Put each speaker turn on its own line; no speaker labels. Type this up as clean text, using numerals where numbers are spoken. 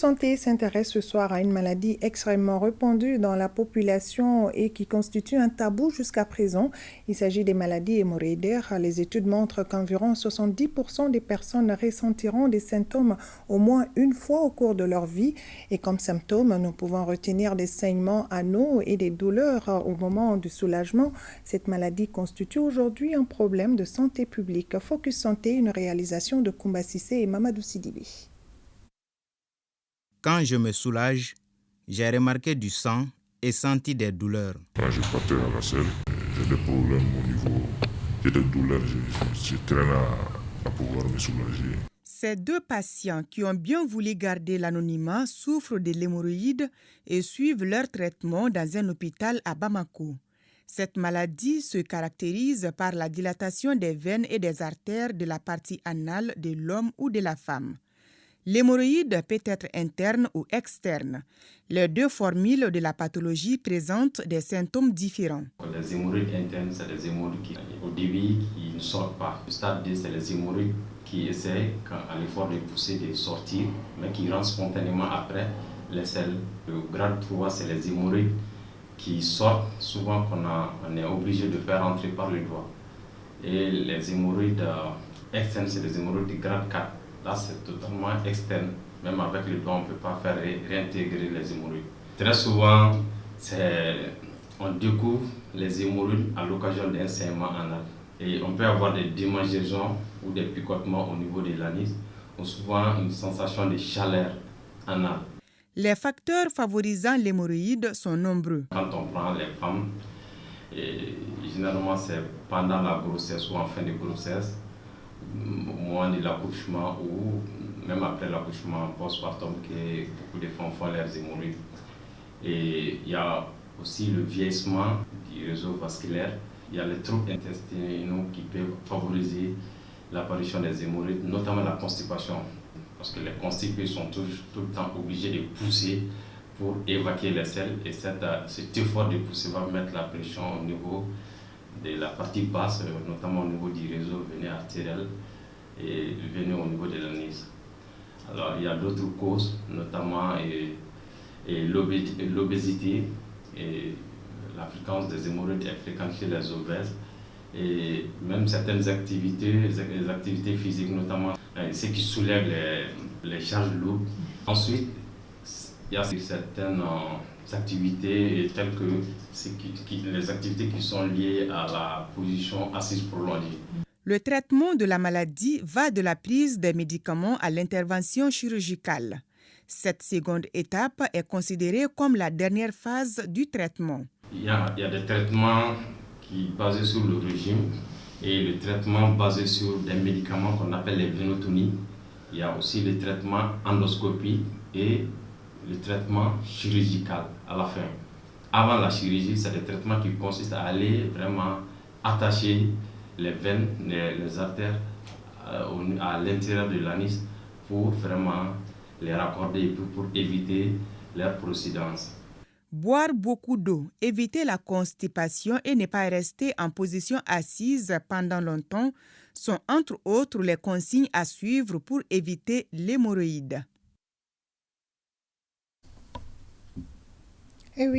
Santé s'intéresse ce soir à une maladie extrêmement répandue dans la population et qui constitue un tabou jusqu'à présent. Il s'agit des maladies hémorroïdaires. Les études montrent qu'environ 70% des personnes ressentiront des symptômes au moins une fois au cours de leur vie. Et comme symptômes, nous pouvons retenir des saignements anaux et des douleurs au moment du soulagement. Cette maladie constitue aujourd'hui un problème de santé publique. Focus Santé, une réalisation de Koumba Sissé et Mamadou Sidibé.
Quand je me soulage, j'ai remarqué du sang et senti des douleurs.
Quand je partais à la selle, j'ai des problèmes au niveau, j'ai des douleurs, je traîne à pouvoir me soulager.
Ces deux patients qui ont bien voulu garder l'anonymat souffrent de l'hémorroïde et suivent leur traitement dans un hôpital à Bamako. Cette maladie se caractérise par la dilatation des veines et des artères de la partie anale de l'homme ou de la femme. L'hémorroïde peut être interne ou externe. Les deux formules de la pathologie présentent des symptômes différents.
Les hémorroïdes internes, c'est des hémorroïdes qui, au début, qui ne sortent pas. Le stade 2, c'est les hémorroïdes qui essaient, à l'effort de pousser, de sortir, mais qui rentrent spontanément après les selles. Le grade 3, c'est les hémorroïdes qui sortent, souvent on est obligé de faire rentrer par le doigt. Et les hémorroïdes externes, c'est les hémorroïdes de grade 4. Là, c'est totalement externe. Même avec le doigt, on ne peut pas faire réintégrer les hémorroïdes. Très souvent, on découvre les hémorroïdes à l'occasion d'un saignement anal. Et on peut avoir des démangeaisons ou des picotements au niveau de l'anis, ou souvent une sensation de chaleur anale.
Les facteurs favorisant l'hémorroïde sont nombreux.
Quand on prend les femmes, généralement c'est pendant la grossesse ou en fin de grossesse, au moment de l'accouchement ou même après l'accouchement postpartum que beaucoup de femmes font leurs hémorroïdes. Et il y a aussi le vieillissement du réseau vasculaire. Il y a les troubles intestinaux qui peuvent favoriser l'apparition des hémorroïdes, notamment la constipation. Parce que les constipés sont tout le temps obligés de pousser pour évacuer les selles. Et cet effort de pousser va mettre la pression au niveau de la partie basse, notamment au niveau du réseau veineux artériel et veineux au niveau de l'anis. Alors il y a d'autres causes, notamment l'obésité et la fréquence des hémorroïdes est fréquente chez les obèses et même certaines activités, les activités physiques, notamment ce qui soulève les charges lourdes. Ensuite, il y a certaines activités telles que les activités qui sont liées à la position assise prolongée.
Le traitement de la maladie va de la prise des médicaments à l'intervention chirurgicale. Cette seconde étape est considérée comme la dernière phase du traitement.
Il y a des traitements qui basés sur le régime et le traitement basé sur des médicaments qu'on appelle les vénotonies. Il y a aussi le traitement endoscopie et le traitement chirurgical à la fin. Avant la chirurgie, c'est des traitements qui consistent à aller vraiment attacher les veines, les artères à l'intérieur de l'anis pour vraiment les raccorder et pour éviter leur procidence.
Boire beaucoup d'eau, éviter la constipation et ne pas rester en position assise pendant longtemps sont entre autres les consignes à suivre pour éviter l'hémorroïde.
Eh oui.